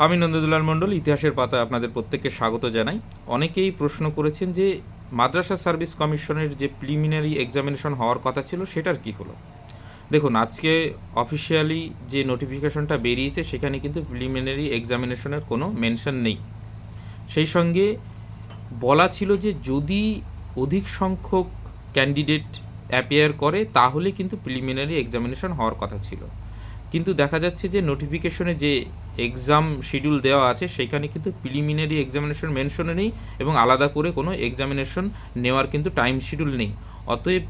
আমি নন্দদুলাল মণ্ডল, ইতিহাসের পাতায় আপনাদের প্রত্যেককে স্বাগত জানাই। অনেকেই প্রশ্ন করেছেন যে মাদ্রাসা সার্ভিস কমিশনের যে প্রিলিমিনারি এক্সামিনেশন হওয়ার কথা ছিল সেটার কি হলো। দেখুন, আজকে অফিসিয়ালি যে নোটিফিকেশনটা বেরিয়েছে সেখানে কিন্তু প্রিলিমিনারি এক্সামিনেশনের কোনো মেনশন নেই। সেই সঙ্গে বলা ছিল যে যদি অধিক সংখ্যক ক্যান্ডিডেট অ্যাপিয়ার করে তাহলে কিন্তু প্রিলিমিনারি এক্সামিনেশন হওয়ার কথা ছিল। কিন্তু দেখা যাচ্ছে যে নোটিফিকেশনে যে এক্সাম শিডিউল দেওয়া আছে সেখানে কিন্তু প্রিলিমিনারি এক্সামিনেশন মেনশনে নেই এবং আলাদা করে কোনো এক্সামিনেশন নেওয়ার কিন্তু টাইম শিডিউল নেই। অতএব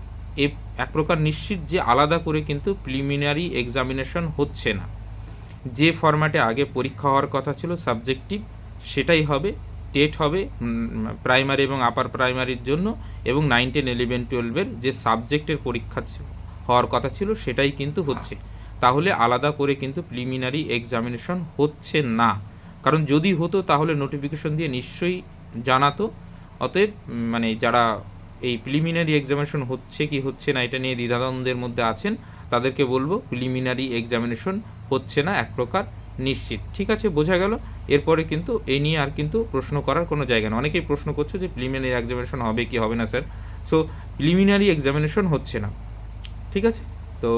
এক প্রকার নিশ্চিত যে আলাদা করে কিন্তু প্রিলিমিনারি এক্সামিনেশন হচ্ছে না। যে ফরম্যাটে আগে পরীক্ষা হওয়ার কথা ছিল সাবজেক্টিভ, সেটাই হবে। টেট হবে প্রাইমারি এবং আপার প্রাইমারির জন্য, এবং 9, 10, 11, 12-এর যে সাবজেক্টের পরীক্ষা হওয়ার কথা ছিল সেটাই কিন্তু হচ্ছে। তাহলে আলাদা করে কিন্তু প্রিলিমিনারি এক্সামিনেশন হচ্ছে না, কারণ যদি হতো তাহলে নোটিফিকেশন দিয়ে নিশ্চয়ই জানাতো। অতএব যারা এই প্রিলিমিনারি এক্সামিনেশন হচ্ছে কি হচ্ছে না এটা নিয়ে দ্বিধাদ্বন্দ্বের মধ্যে আছেন তাদেরকে বলবো প্রিলিমিনারি এক্সামিনেশন হচ্ছে না, এক প্রকার নিশ্চিত। ঠিক আছে, বোঝা গেল। এরপরে কিন্তু এই নিয়ে আর কিন্তু প্রশ্ন করার কোনো জায়গা নেই। অনেকেই প্রশ্ন করছো যে প্রিলিমিনারি এক্সামিনেশন হবে কি হবে না স্যার। সো প্রিলিমিনারি এক্সামিনেশন হচ্ছে না। ঠিক আছে, তো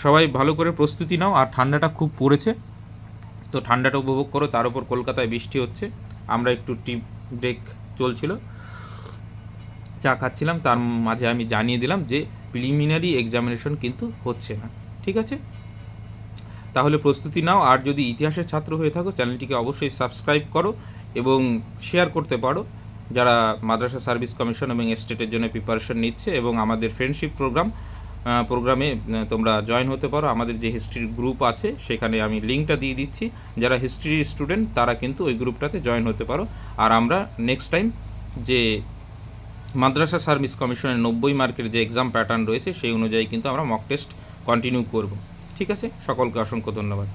সবাই ভালো করে প্রস্তুতি নাও। আর ঠান্ডাটা খুব পড়েছে, তো ঠান্ডাটা উপভোগ করো। তার উপর কলকাতায় বৃষ্টি হচ্ছে। আমরা একটু টি ব্রেক চলছিল, চা খাচ্ছিলাম, তার মাঝে আমি জানিয়ে দিলাম যে প্রিলিমিনারি এক্সামিনেশন কিন্তু হচ্ছে না। ঠিক আছে, তাহলে প্রস্তুতি নাও। আর যদি ইতিহাসের ছাত্র হয়ে থাকো চ্যানেলটিকে অবশ্যই সাবস্ক্রাইব করো এবং শেয়ার করতে পারো যারা মাদ্রাসা সার্ভিস কমিশন এবং স্টেটের জন্য প্রিপারেশন নিচ্ছে। এবং আমাদের ফ্রেন্ডশিপ প্রোগ্রামে তোমরা জয়েন হতে পারো। আমাদের যে হিস্ট্রির গ্রুপ আছে সেখানে আমি লিঙ্কটা দিয়ে দিচ্ছি। যারা হিস্ট্রি স্টুডেন্ট তারা কিন্তু ওই গ্রুপটাতে জয়েন হতে পারো। আর আমরা নেক্সট টাইম যে মাদ্রাসা সার্ভিস কমিশনের 90 মার্কের যে এক্সাম প্যাটার্ন রয়েছে সেই অনুযায়ী কিন্তু আমরা মক টেস্ট কন্টিনিউ করব। ঠিক আছে, সকলকে অসংখ্য ধন্যবাদ।